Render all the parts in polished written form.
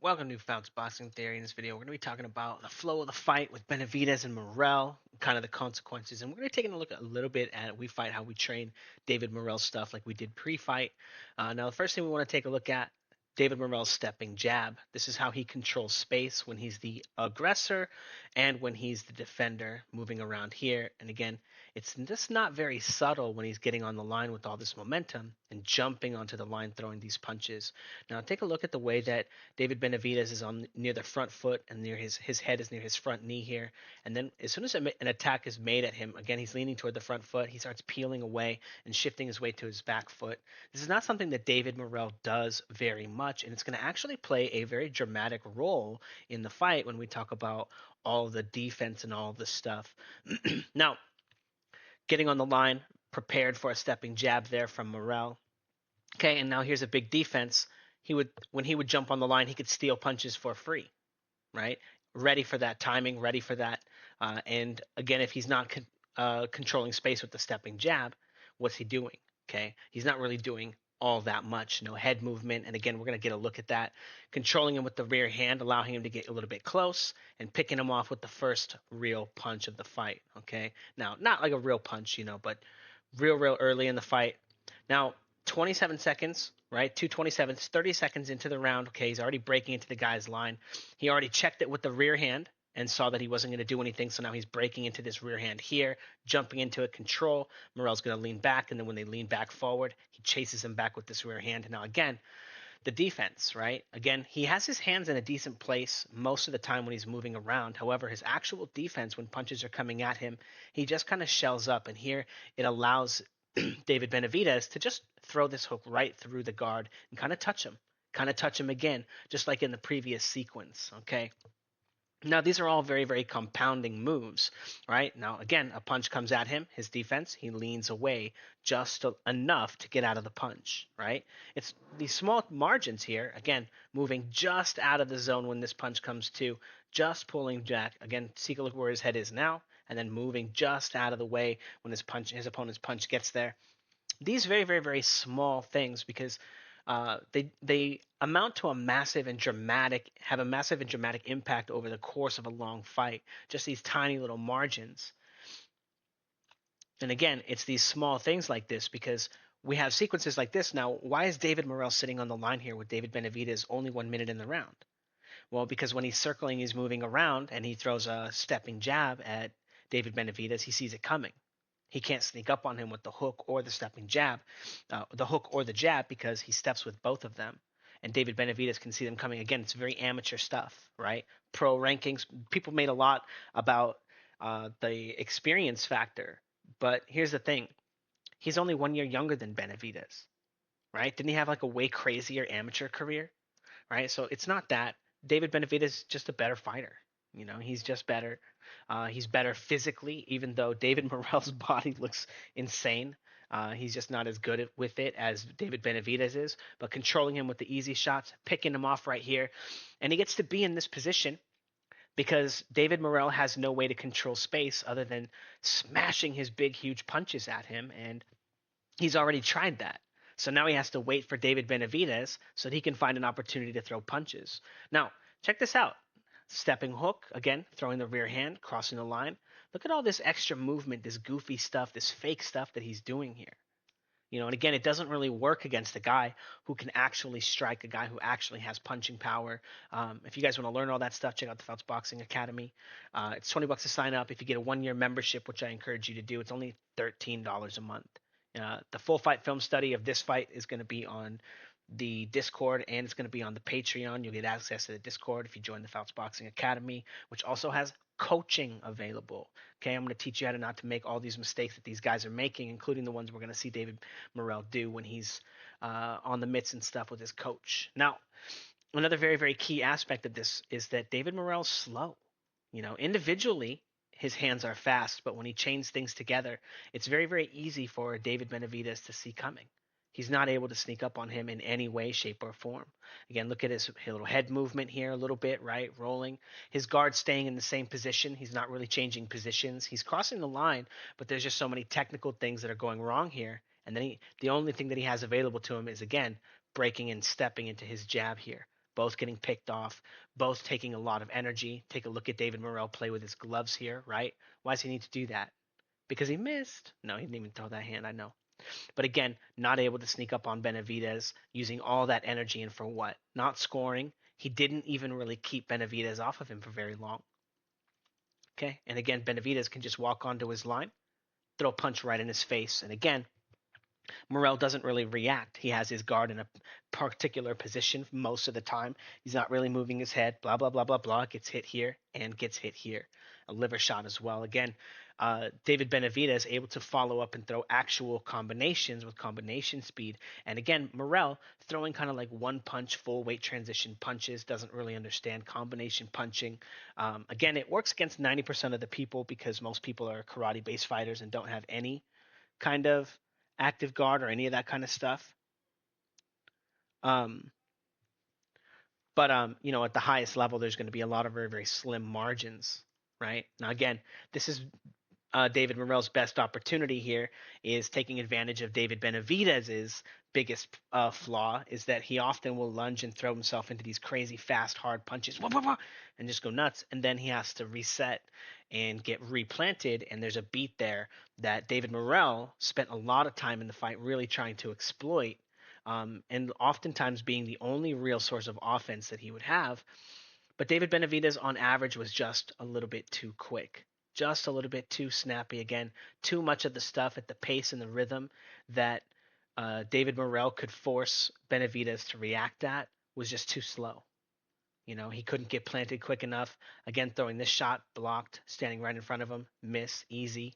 Welcome to Fouts Boxing Theory. In this video, we're going to be talking about the flow of the fight with Benavidez and Morrell, kind of the consequences, and we're going to be taking a look at a little bit at We Fight, how we train David Morrell's stuff like we did pre-fight. Now, the first thing we want to take a look at, David Morrell's stepping jab. This is how he controls space when he's the aggressor and when he's the defender, moving around here. And again, it's just not very subtle when he's getting on the line with all this momentum and jumping onto the line, throwing these punches. Now, take a look at the way that David Benavidez is on near the front foot and near his head is near his front knee here. And then as soon as an attack is made at him, again, he's leaning toward the front foot. He starts peeling away and shifting his weight to his back foot. This is not something that David Morrell does very much, and it's going to actually play a very dramatic role in the fight when we talk about all the defense and all this stuff. Now, getting on the line, prepared for a stepping jab there from Morrell. Okay, and now here's a big defense. When he would jump on the line, he could steal punches for free, right? Ready for that timing, ready for that. And again, if he's not controlling space with the stepping jab, what's he doing? Okay, he's not really doing all that much. No head movement, and again, we're going to get a look at that. Controlling him with the rear hand, allowing him to get a little bit close, and picking him off with the first real punch of the fight. Okay, now not like a real punch, but real early in the fight. Now, 27 seconds, right? 2:27, 30 seconds into the round. Okay, he's already breaking into the guy's line. He already checked it with the rear hand and saw that he wasn't going to do anything. So now he's breaking into this rear hand here, jumping into it, control. Morrell's going to lean back, and then when they lean back forward, he chases him back with this rear hand. Now, again, the defense, right? Again, he has his hands in a decent place most of the time when he's moving around. However, his actual defense, when punches are coming at him, he just kind of shells up. And here it allows David Benavidez to just throw this hook right through the guard and kind of touch him again, just like in the previous sequence. Okay. Now, these are all very, very compounding moves, right? Now, again, a punch comes at him, his defense, he leans away just enough to get out of the punch, right? It's these small margins here, again, moving just out of the zone when this punch comes to, just pulling back. Again, take a look where his head is now, and then moving just out of the way when his opponent's punch gets there. These very, very, very small things because they amount to have a massive and dramatic impact over the course of a long fight. Just these tiny little margins. And again, it's these small things like this because we have sequences like this. Now, why is David Morrell sitting on the line here with David Benavidez only 1 minute in the round? Well, because when he's circling, he's moving around and he throws a stepping jab at David Benavidez, he sees it coming. He can't sneak up on him with the hook or the stepping jab, the hook or the jab, because he steps with both of them. And David Benavidez can see them coming. Again, it's very amateur stuff, right? Pro rankings. People made a lot about the experience factor. But here's the thing. He's only 1 year younger than Benavidez, right? Didn't he have like a way crazier amateur career, right? So it's not that. David Benavidez is just a better fighter. He's just better. He's better physically, even though David Morrell's body looks insane. He's just not as good with it as David Benavidez is. But controlling him with the easy shots, picking him off right here. And he gets to be in this position because David Morrell has no way to control space other than smashing his big, huge punches at him. And he's already tried that. So now he has to wait for David Benavidez so that he can find an opportunity to throw punches. Now, check this out. Stepping hook, again, throwing the rear hand, crossing the line. Look at all this extra movement, this goofy stuff, this fake stuff that he's doing here. And again, it doesn't really work against a guy who can actually strike, a guy who actually has punching power. If you guys want to learn all that stuff, check out the Fouts Boxing Academy. It's $20 to sign up. If you get a 1 year membership, which I encourage you to do, it's only $13 a month. The full fight film study of this fight is going to be on the Discord, and it's going to be on the Patreon. You'll get access to the Discord if you join the Fouts Boxing Academy, which also has coaching available. Okay, I'm going to teach you how to not to make all these mistakes that these guys are making, including the ones we're going to see David Morrell do when he's on the mitts and stuff with his coach. Now, another very, very key aspect of this is that David Morrell's slow. Individually, his hands are fast, but when he chains things together, it's very, very easy for David Benavidez to see coming. He's not able to sneak up on him in any way, shape, or form. Again, look at his little head movement here a little bit, right? Rolling. His guard staying in the same position. He's not really changing positions. He's crossing the line, but there's just so many technical things that are going wrong here. And then the only thing that he has available to him is, again, breaking and stepping into his jab here. both getting picked off, both taking a lot of energy. Take a look at David Morrell play with his gloves here, right? Why does he need to do that? Because he missed. No, he didn't even throw that hand, I know. But again, not able to sneak up on Benavidez, using all that energy, and for what? Not scoring. He didn't even really keep Benavidez off of him for very long. Okay, and again, Benavidez can just walk onto his line, throw a punch right in his face, and again, Morrell doesn't really react. He has his guard in a particular position most of the time. He's not really moving his head. Blah blah blah blah blah. Gets hit here and gets hit here. A liver shot as well. Again, David Benavidez able to follow up and throw actual combinations with combination speed. And again, Morrell throwing kind of like one punch, full weight transition punches. Doesn't really understand combination punching. Again, it works against 90% of the people because most people are karate based fighters and don't have any kind of active guard or any of that kind of stuff. Um, but at the highest level, there's going to be a lot of very, very slim margins, right? Now, again, this is David Morrell's best opportunity here is taking advantage of David Benavidez's biggest flaw is that he often will lunge and throw himself into these crazy fast, hard punches, and just go nuts. And then he has to reset and get replanted. And there's a beat there that David Morrell spent a lot of time in the fight really trying to exploit. And oftentimes being the only real source of offense that he would have. But David Benavidez, on average, was just a little bit too quick, just a little bit too snappy. Again, too much of the stuff at the pace and the rhythm that David Morrell could force Benavidez to react at was just too slow. He couldn't get planted quick enough. Again, throwing this shot, blocked, standing right in front of him, miss, easy.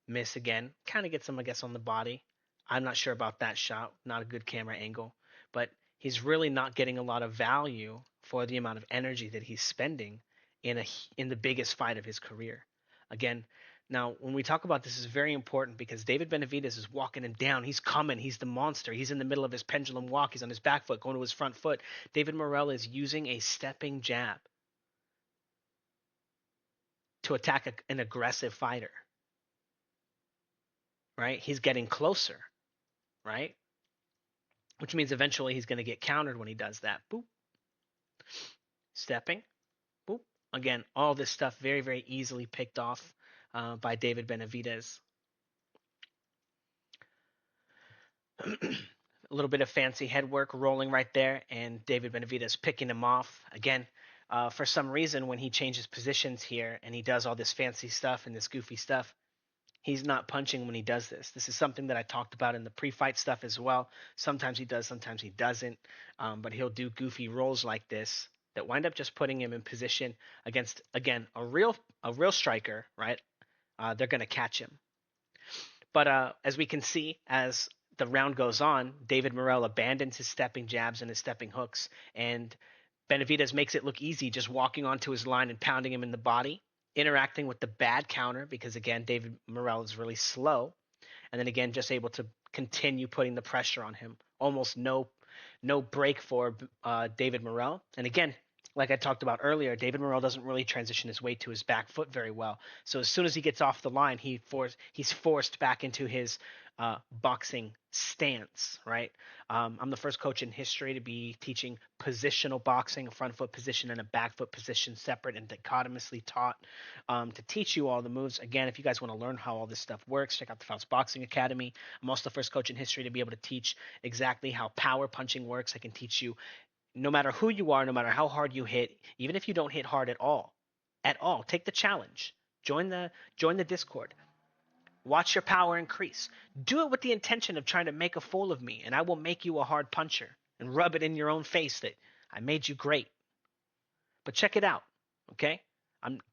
Miss again, kind of gets him, I guess, on the body. I'm not sure about that shot, not a good camera angle, but he's really not getting a lot of value for the amount of energy that he's spending in the biggest fight of his career. Again, now when we talk about this is very important because David Benavidez is walking him down. He's coming. He's the monster. He's in the middle of his pendulum walk. He's on his back foot, going to his front foot. David Morrell is using a stepping jab to attack an aggressive fighter. Right? He's getting closer. Right? Which means eventually he's going to get countered when he does that. Boop. Stepping. Boop. Again, all this stuff very, very easily picked off by David Benavidez. A little bit of fancy head work rolling right there, and David Benavidez picking him off. Again, for some reason, when he changes positions here and he does all this fancy stuff and this goofy stuff, he's not punching when he does this. This is something that I talked about in the pre-fight stuff as well. Sometimes he does, sometimes he doesn't. But he'll do goofy rolls like this that wind up just putting him in position against, again, a real striker, right? They're going to catch him. But as we can see, as the round goes on, David Morrell abandons his stepping jabs and his stepping hooks, and Benavidez makes it look easy just walking onto his line and pounding him in the body, interacting with the bad counter because, again, David Morrell is really slow. And then, again, just able to continue putting the pressure on him. Almost no break for David Morrell. And, again, like I talked about earlier, David Morrell doesn't really transition his weight to his back foot very well. So as soon as he gets off the line, he's forced back into his boxing stance, right? I'm the first coach in history to be teaching positional boxing, a front foot position and a back foot position, separate and dichotomously taught to teach you all the moves. Again, if you guys want to learn how all this stuff works, check out the Fouts Boxing Academy. I'm also the first coach in history to be able to teach exactly how power punching works. I can teach you no matter who you are, no matter how hard you hit, even if you don't hit hard at all, take the challenge. Join the Discord. Watch your power increase. Do it with the intention of trying to make a fool of me, and I will make you a hard puncher and rub it in your own face that I made you great. But check it out, okay?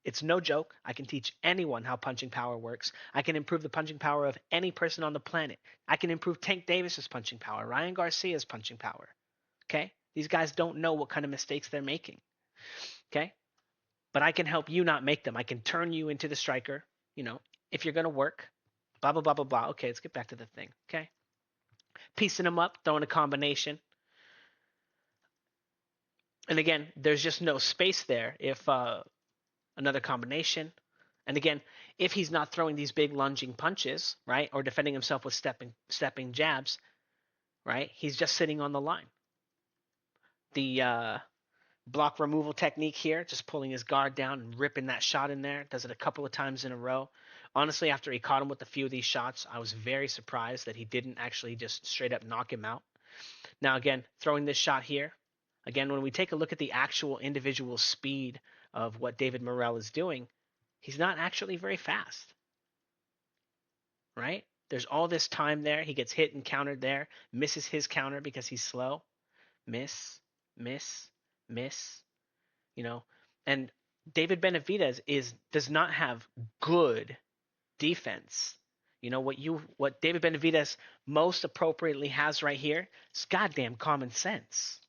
It's no joke. I can teach anyone how punching power works. I can improve the punching power of any person on the planet. I can improve Tank Davis's punching power, Ryan Garcia's punching power, okay? These guys don't know what kind of mistakes they're making, okay? But I can help you not make them. I can turn you into the striker, if you're going to work. Blah, blah, blah, blah, blah. Okay, let's get back to the thing, okay? Piecing them up, throwing a combination. And again, there's just no space there if another combination. And again, if he's not throwing these big lunging punches, right, or defending himself with stepping jabs, right, he's just sitting on the line. the block removal technique here, just pulling his guard down and ripping that shot in there. Does it a couple of times in a row. Honestly, after he caught him with a few of these shots, I was very surprised that he didn't actually just straight up knock him out. Now, again, throwing this shot here. Again, when we take a look at the actual individual speed of what David Morrell is doing, he's not actually very fast, right? There's all this time there. He gets hit and countered there, misses his counter because he's slow. Miss, miss, miss, you know. And David Benavidez does not have good defense. You know what David Benavidez most appropriately has right here is goddamn common sense.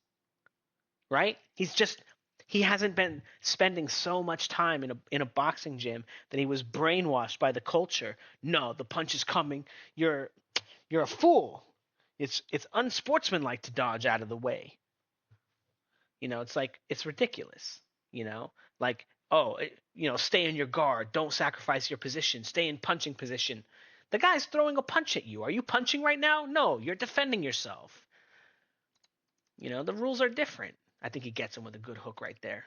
Right? He hasn't been spending so much time in a boxing gym that he was brainwashed by the culture. No, the punch is coming. You're a fool. It's unsportsmanlike to dodge out of the way. It's like it's ridiculous. Like, oh, stay in your guard. Don't sacrifice your position. Stay in punching position. The guy's throwing a punch at you. Are you punching right now? No, you're defending yourself. The rules are different. I think he gets him with a good hook right there.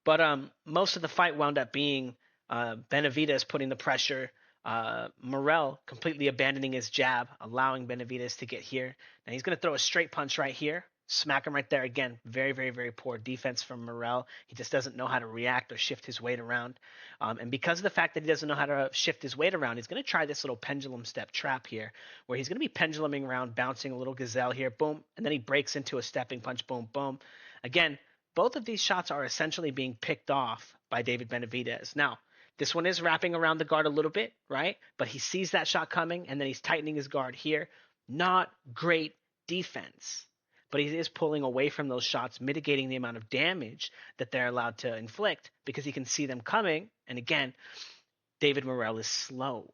But most of the fight wound up being Benavidez putting the pressure, Morrell completely abandoning his jab, allowing Benavidez to get here. Now he's going to throw a straight punch right here. Smack him right there again. Very, very, very poor defense from Morrell. He just doesn't know how to react or shift his weight around. And because of the fact that he doesn't know how to shift his weight around, he's going to try this little pendulum step trap here, where he's going to be penduluming around, bouncing a little gazelle here, boom, and then he breaks into a stepping punch, boom, boom. Again, both of these shots are essentially being picked off by David Benavidez. Now, this one is wrapping around the guard a little bit, right? But he sees that shot coming, and then he's tightening his guard here. Not great defense. But he is pulling away from those shots, mitigating the amount of damage that they're allowed to inflict because he can see them coming. And again, David Morrell is slow,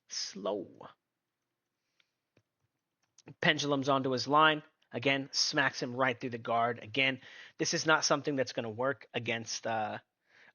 slow. Pendulums onto his line. Again, smacks him right through the guard. Again, this is not something that's going to work against. And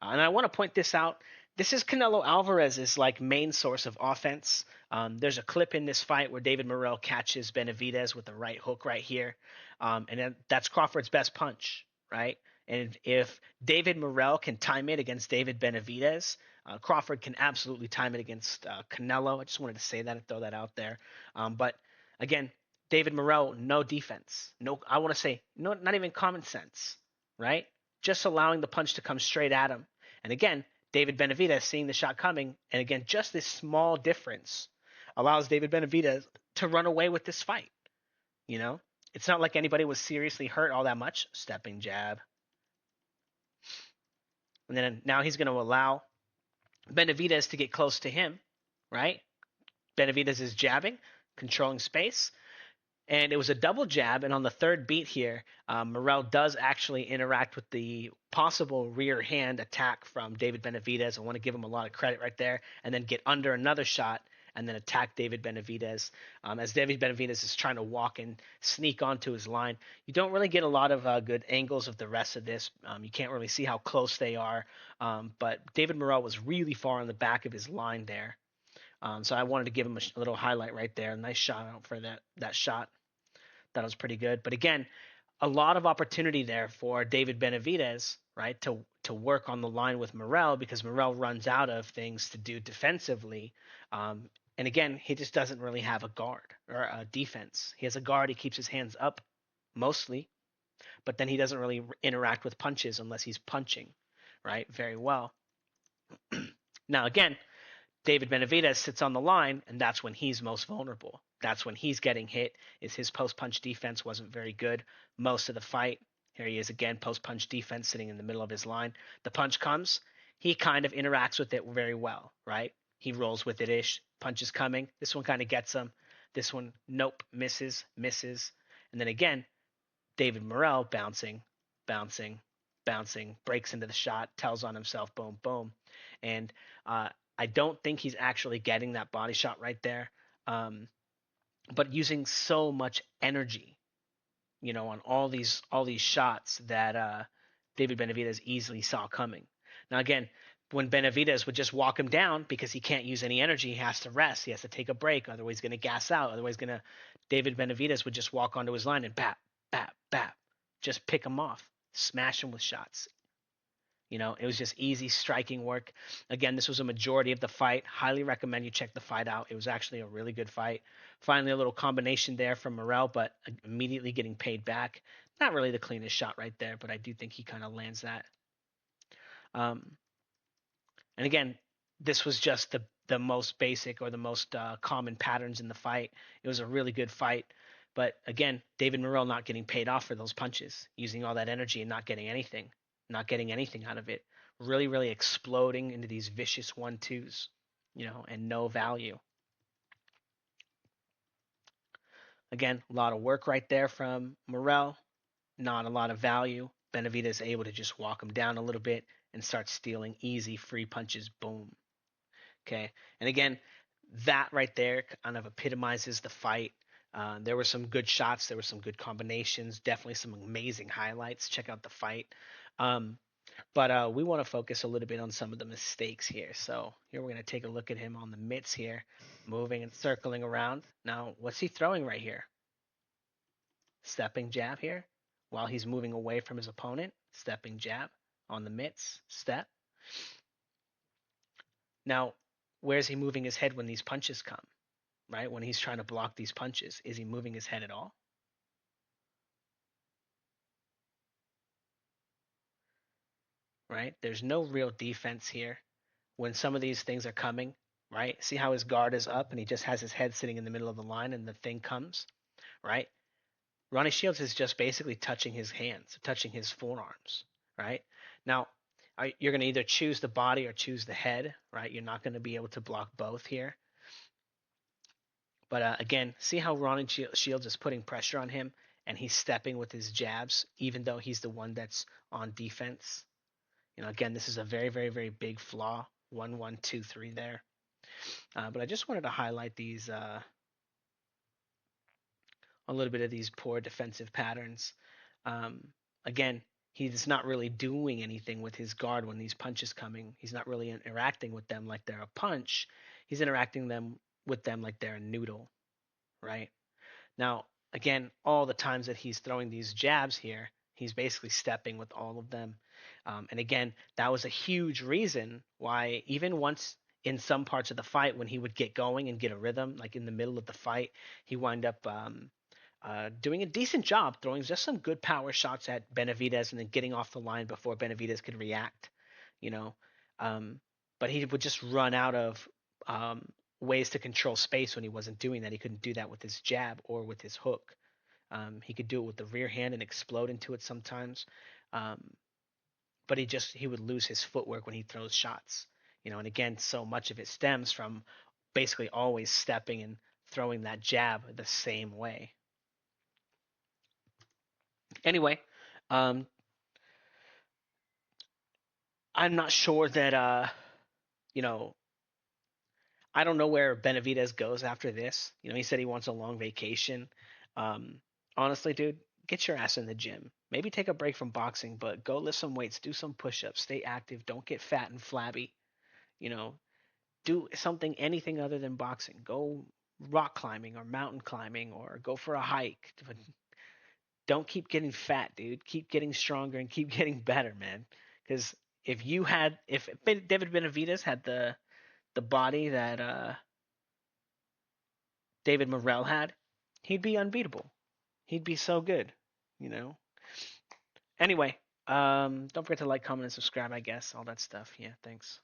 I want to point this out. This is Canelo Alvarez's main source of offense. There's a clip in this fight where David Morrell catches Benavidez with the right hook right here, and that's Crawford's best punch, right? And if David Morrell can time it against David Benavidez, Crawford can absolutely time it against Canelo. I just wanted to say that and throw that out there. But again, David Morrell, no defense. No, I want to say no, not even common sense, right? Just allowing the punch to come straight at him. And again, David Benavidez seeing the shot coming, and again, just this small difference allows David Benavidez to run away with this fight. It's not like anybody was seriously hurt all that much. Stepping jab. And then now he's going to allow Benavidez to get close to him, right? Benavidez is jabbing, controlling space. And it was a double jab, and on the third beat here, Morrell does actually interact with the possible rear hand attack from David Benavidez. I want to give him a lot of credit right there, and then get under another shot and then attack David Benavidez. As David Benavidez is trying to walk and sneak onto his line, you don't really get a lot of good angles of the rest of this. You can't really see how close they are, but David Morrell was really far on the back of his line there. So I wanted to give him a little highlight right there. Nice shot out for that shot. That was pretty good. But again, a lot of opportunity there for David Benavidez, right, to work on the line with Morrell because Morrell runs out of things to do defensively. And again, he just doesn't really have a guard or a defense. He has a guard. He keeps his hands up mostly, but then he doesn't really interact with punches unless he's punching, right, very well. Now, again, David Benavidez sits on the line, and that's when he's most vulnerable. That's when he's getting hit. His post-punch defense wasn't very good most of the fight. Here he is again, post-punch defense sitting in the middle of his line. The punch comes. He kind of interacts with it very well, right? He rolls with it-ish. Punch is coming. This one kind of gets him. This one, nope, misses. And then again, David Morrell bouncing, breaks into the shot, tells on himself, boom, boom. And I don't think he's actually getting that body shot right there. But using so much energy, on all these shots that David Benavidez easily saw coming. Now again, when Benavidez would just walk him down because he can't use any energy, he has to rest, he has to take a break, otherwise he's going to gas out, otherwise going to David Benavidez would just walk onto his line and bap, bap, bap, just pick him off, smash him with shots. It was just easy striking work. Again, this was a majority of the fight. Highly recommend you check the fight out. It was actually a really good fight. Finally, a little combination there from Morrell, but immediately getting paid back. Not really the cleanest shot right there, but I do think he kind of lands that. Um, and again, this was just the most basic or the most common patterns in the fight. It was a really good fight. But again, David Morrell not getting paid off for those punches, using all that energy and not getting anything out of it. Really, really exploding into these vicious 1-2s, and no value. Again, a lot of work right there from Morrell, not a lot of value. Benavidez able to just walk him down a little bit and start stealing easy free punches. Boom. Okay. And again, that right there kind of epitomizes the fight. There were some good shots. There were some good combinations. Definitely some amazing highlights. Check out the fight. But we want to focus a little bit on some of the mistakes here. So here we're going to take a look at him on the mitts here, moving and circling around. Now, what's he throwing right here? Stepping jab here while he's moving away from his opponent. Stepping jab on the mitts. Step. Now, where's he moving his head when these punches come? Right? When he's trying to block these punches, is he moving his head at all? Right? There's no real defense here when some of these things are coming, right? See how his guard is up and he just has his head sitting in the middle of the line and the thing comes, right? Ronnie Shields is just basically touching his hands, touching his forearms, right? Now, you're going to either choose the body or choose the head, right? You're not going to be able to block both here. But again, see how Ronnie Shields is putting pressure on him and he's stepping with his jabs, even though he's the one that's on defense. Again, this is a very, very, very big flaw. 1-1-2-3 there. But I just wanted to highlight these a little bit of these poor defensive patterns. Again, he's not really doing anything with his guard when these punches coming. He's not really interacting with them like they're a punch. He's interacting with them like they're a noodle, right? Now, again, all the times that he's throwing these jabs here, he's basically stepping with all of them. And again, that was a huge reason why even once in some parts of the fight when he would get going and get a rhythm, like in the middle of the fight, he wind up doing a decent job, throwing just some good power shots at Benavidez and then getting off the line before Benavidez could react, you know. Um, but he would just run out of ways to control space when he wasn't doing that. He couldn't do that with his jab or with his hook. He could do it with the rear hand and explode into it sometimes. But he would lose his footwork when he throws shots. And again, so much of it stems from basically always stepping and throwing that jab the same way. Anyway, um, I'm not sure that you know, I don't know where Benavidez goes after this. He said he wants a long vacation. Um, Honestly, dude, get your ass in the gym. Maybe take a break from boxing, but go lift some weights, do some push-ups, stay active, don't get fat and flabby. You know, do something, anything other than boxing. Go rock climbing or mountain climbing or go for a hike. But don't keep getting fat, dude. Keep getting stronger and keep getting better, man. Because if David Benavidez had the body that David Morrell had, he'd be unbeatable. He'd be so good, you know. Anyway, don't forget to like, comment, and subscribe. I guess all that stuff. Yeah, thanks.